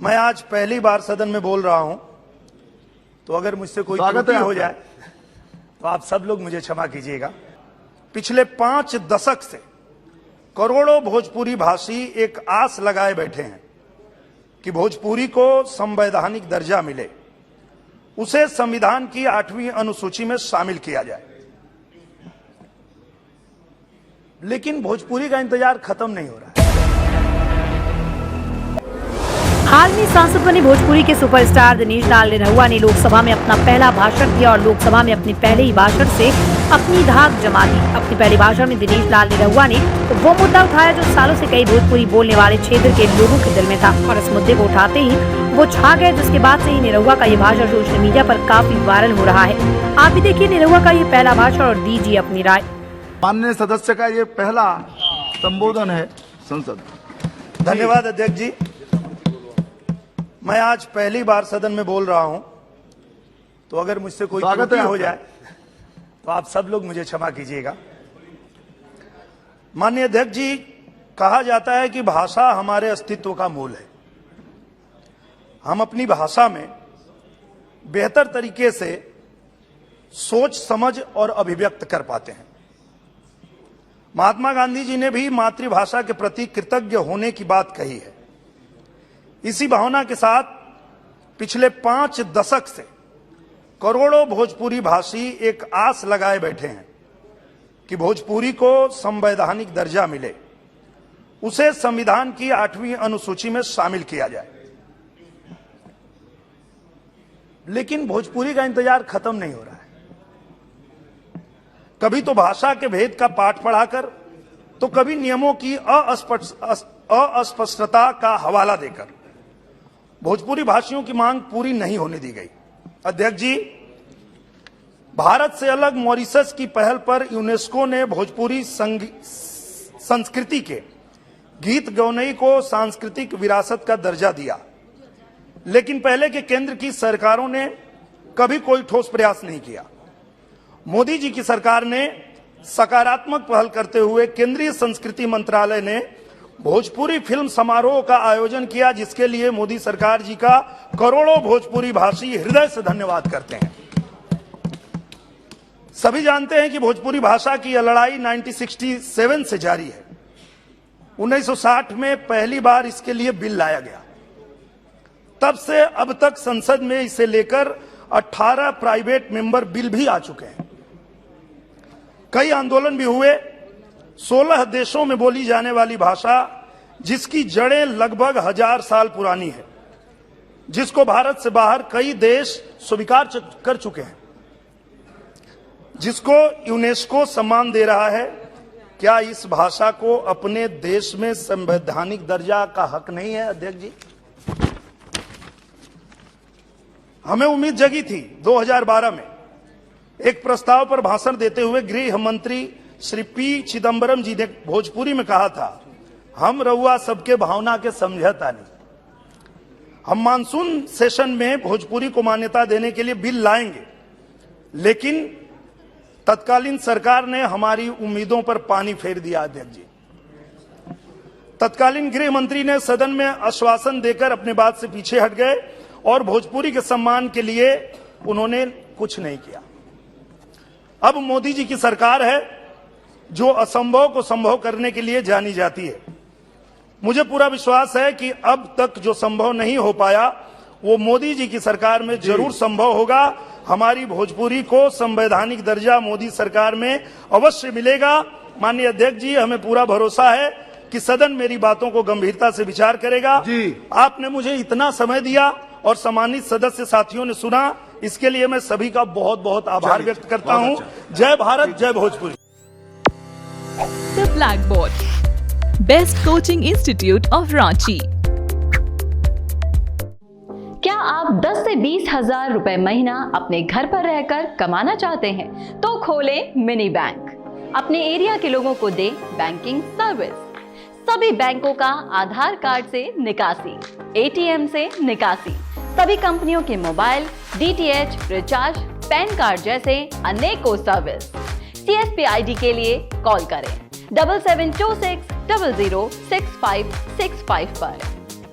मैं आज पहली बार सदन में बोल रहा हूं, तो अगर मुझसे कोई त्रुटि हो जाए तो आप सब लोग मुझे क्षमा कीजिएगा। पिछले 5 दशक से करोड़ों भोजपुरी भाषी एक आस लगाए बैठे हैं कि भोजपुरी को संवैधानिक दर्जा मिले, उसे संविधान की 8वीं अनुसूची में शामिल किया जाए। लेकिन भोजपुरी का इंतजार खत्म नहीं हो रहा है। हाल में सांसद बने भोजपुरी के सुपरस्टार दिनेश लाल निरहुआ ने लोकसभा में अपना पहला भाषण दिया और लोकसभा में अपने पहले ही भाषण से अपनी धाक जमा दी। अपने पहले भाषण में दिनेश लाल निरहुआ ने वो मुद्दा उठाया जो सालों से कई भोजपुरी बोलने वाले क्षेत्र के लोगों के दिल में था और इस मुद्दे को उठाते ही वो छा गए, जिसके बाद से ही निरहुआ का ये भाषण सोशल मीडिया पर काफी वायरल हो रहा है। आप भी देखिए निरहुआ का ये पहला भाषण और दीजिए अपनी राय। माननीय सदस्य का ये पहला संबोधन है संसद। धन्यवाद अध्यक्ष जी। मैं आज पहली बार सदन में बोल रहा हूं, तो अगर मुझसे कोई त्रुटि हो जाए तो आप सब लोग मुझे क्षमा कीजिएगा। माननीय अध्यक्ष जी, कहा जाता है कि भाषा हमारे अस्तित्व का मूल है। हम अपनी भाषा में बेहतर तरीके से सोच समझ और अभिव्यक्त कर पाते हैं। महात्मा गांधी जी ने भी मातृभाषा के प्रति कृतज्ञ होने की बात कही है। इसी भावना के साथ पिछले 5 दशक से करोड़ों भोजपुरी भाषी एक आस लगाए बैठे हैं कि भोजपुरी को संवैधानिक दर्जा मिले, उसे संविधान की 8वीं अनुसूची में शामिल किया जाए। लेकिन भोजपुरी का इंतजार खत्म नहीं हो रहा है। कभी तो भाषा के भेद का पाठ पढ़ाकर, तो कभी नियमों की अस्पष्टता का हवाला देकर भोजपुरी भाषियों की मांग पूरी नहीं होने दी गई। अध्यक्ष जी, भारत से अलग मॉरिशस की पहल पर यूनेस्को ने भोजपुरी संस्कृति के गीत गौनई को सांस्कृतिक विरासत का दर्जा दिया, लेकिन पहले के केंद्र की सरकारों ने कभी कोई ठोस प्रयास नहीं किया। मोदी जी की सरकार ने सकारात्मक पहल करते हुए केंद्रीय संस्कृति मंत्रालय ने भोजपुरी फिल्म समारोह का आयोजन किया, जिसके लिए मोदी सरकार जी का करोड़ों भोजपुरी भाषी हृदय से धन्यवाद करते हैं। सभी जानते हैं कि भोजपुरी भाषा की यह लड़ाई 1967 से जारी है। 1960 में पहली बार इसके लिए बिल लाया गया। तब से अब तक संसद में इसे लेकर 18 प्राइवेट मेंबर बिल भी आ चुके हैं। कई आंदोलन भी हुए। 16 देशों में बोली जाने वाली भाषा, जिसकी जड़ें लगभग 1000 साल पुरानी है, जिसको भारत से बाहर कई देश स्वीकार कर चुके हैं, जिसको यूनेस्को सम्मान दे रहा है, क्या इस भाषा को अपने देश में संवैधानिक दर्जा का हक नहीं है? अध्यक्ष जी, हमें उम्मीद जगी थी 2012 में एक प्रस्ताव पर भाषण देते हुए गृह मंत्री श्री पी चिदम्बरम जी ने भोजपुरी में कहा था, हम रउआ सबके भावना के समझता नहीं। हम मानसून सेशन में भोजपुरी को मान्यता देने के लिए बिल लाएंगे, लेकिन तत्कालीन सरकार ने हमारी उम्मीदों पर पानी फेर दिया। अध्यक्ष जी, तत्कालीन गृह मंत्री ने सदन में आश्वासन देकर अपने बात से पीछे हट गए और भोजपुरी के सम्मान के लिए उन्होंने कुछ नहीं किया। अब मोदी जी की सरकार है जो असंभव को संभव करने के लिए जानी जाती है। मुझे पूरा विश्वास है कि अब तक जो संभव नहीं हो पाया वो मोदी जी की सरकार में जरूर संभव होगा। हमारी भोजपुरी को संवैधानिक दर्जा मोदी सरकार में अवश्य मिलेगा। माननीय अध्यक्ष जी, हमें पूरा भरोसा है कि सदन मेरी बातों को गंभीरता से विचार करेगा। आपने मुझे इतना समय दिया और सम्मानित सदस्य साथियों ने सुना, इसके लिए मैं सभी का बहुत बहुत आभार व्यक्त करता हूं। जय भारत, जय Bhojpuri. The Blackboard, Best Coaching Institute of Ranchi। क्या आप 10 से 20 हजार रुपए महीना अपने घर पर रहकर कमाना चाहते हैं? तो खोलें मिनी बैंक। अपने एरिया के लोगों को दे बैंकिंग सर्विस। सभी बैंकों का आधार कार्ड से निकासी, एटीएम से निकासी, सभी कंपनियों के mobile, DTH, recharge, pan card जैसे अनेकों सर्विस। CSP ID के लिए कॉल करें 7726006565 पर।